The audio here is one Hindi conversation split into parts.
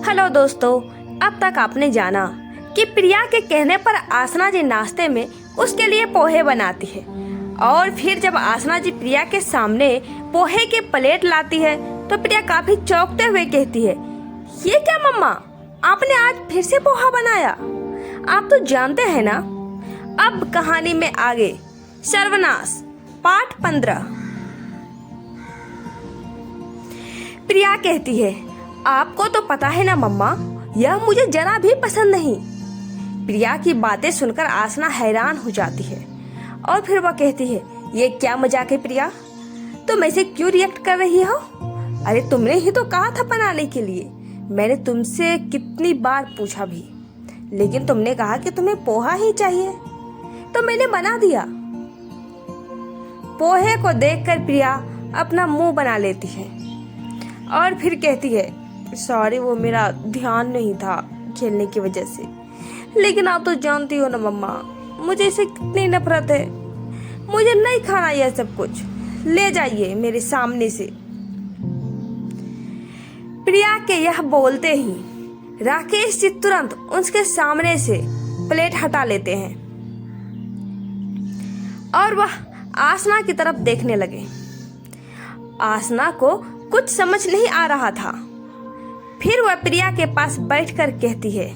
हेलो दोस्तों, अब तक आपने जाना कि प्रिया के कहने पर आसना जी नाश्ते में उसके लिए पोहे बनाती है और फिर जब आसना जी प्रिया के सामने पोहे के प्लेट लाती है तो प्रिया काफी चौंकते हुए कहती है, ये क्या मम्मा, आपने आज फिर से पोहा बनाया? आप तो जानते हैं ना। अब कहानी में आगे सर्वनाश पार्ट 15। प्रिया कहती है, आपको तो पता है ना मम्मा, यह मुझे जरा भी पसंद नहीं। प्रिया की बातें सुनकर आसना हैरान हो जाती है और फिर वह कहती है, ये क्या मजाक है प्रिया, तुम ऐसे क्यों रिएक्ट कर रही हो? अरे तुमने ही तो कहा था बनाने के लिए। मैंने तुमसे कितनी बार पूछा भी, लेकिन तुमने कहा कि तुम्हें पोहा ही चाहिए, तो मैंने बना दिया। पोहे को देखकर प्रिया अपना मुंह बना लेती है और फिर कहती है, सॉरी, वो मेरा ध्यान नहीं था खेलने की वजह से। लेकिन आप तो जानती हो ना मम्मा, मुझे इससे कितनी नफरत है। मुझे नहीं खाना यह सब कुछ, ले जाइए मेरे सामने से। प्रिया के यह बोलते ही राकेश जी तुरंत उसके सामने से प्लेट हटा लेते हैं और वह आसना की तरफ देखने लगे। आसना को कुछ समझ नहीं आ रहा था। फिर वह प्रिया के पास बैठकर कहती है,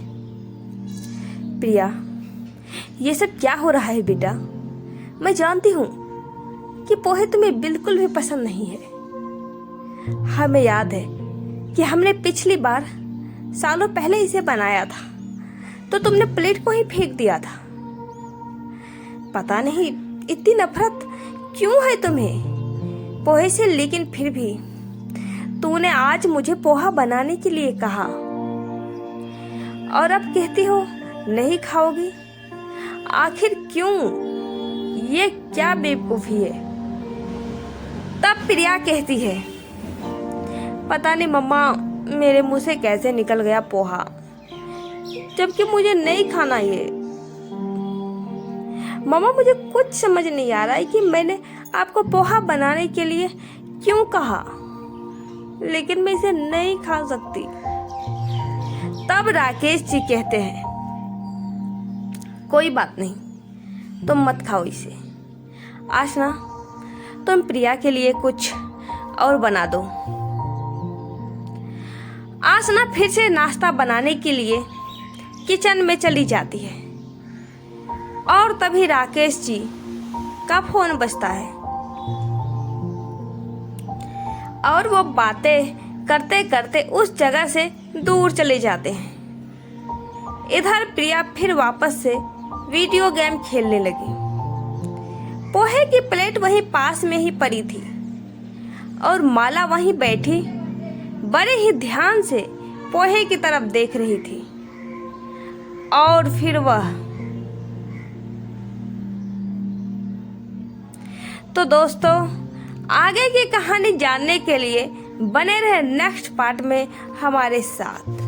प्रिया, ये सब क्या हो रहा है बेटा? मैं जानती हूँ कि पोहे तुम्हें बिल्कुल भी पसंद नहीं है। हमें याद है कि हमने पिछली बार सालों पहले इसे बनाया था तो तुमने प्लेट को ही फेंक दिया था। पता नहीं इतनी नफरत क्यों है तुम्हें पोहे से, लेकिन फिर भी तूने आज मुझे पोहा बनाने के लिए कहा और अब कहती हो नहीं खाओगी। आखिर क्यों? ये क्या बेवकूफी है? तब प्रिया कहती है, पता नहीं मम्मा, मेरे मुंह से कैसे निकल गया पोहा, जबकि मुझे नहीं खाना ये। मम्मा, मुझे कुछ समझ नहीं आ रहा है कि मैंने आपको पोहा बनाने के लिए क्यों कहा, लेकिन मैं इसे नहीं खा सकती। तब राकेश जी कहते हैं, कोई बात नहीं, तुम मत खाओ इसे। आसना, तुम प्रिया के लिए कुछ और बना दो। आसना फिर से नाश्ता बनाने के लिए किचन में चली जाती है और तभी राकेश जी का फोन बजता है और वो बातें करते करते उस जगह से दूर चले जाते हैं। इधर प्रिया फिर वापस से वीडियो गेम खेलने लगी। पोहे की प्लेट वहीं पास में ही पड़ी थी और माला वहीं बैठी बड़े ही ध्यान से पोहे की तरफ देख रही थी। और फिर वह तो दोस्तों, आगे की कहानी जानने के लिए बने रहे नेक्स्ट पार्ट में हमारे साथ।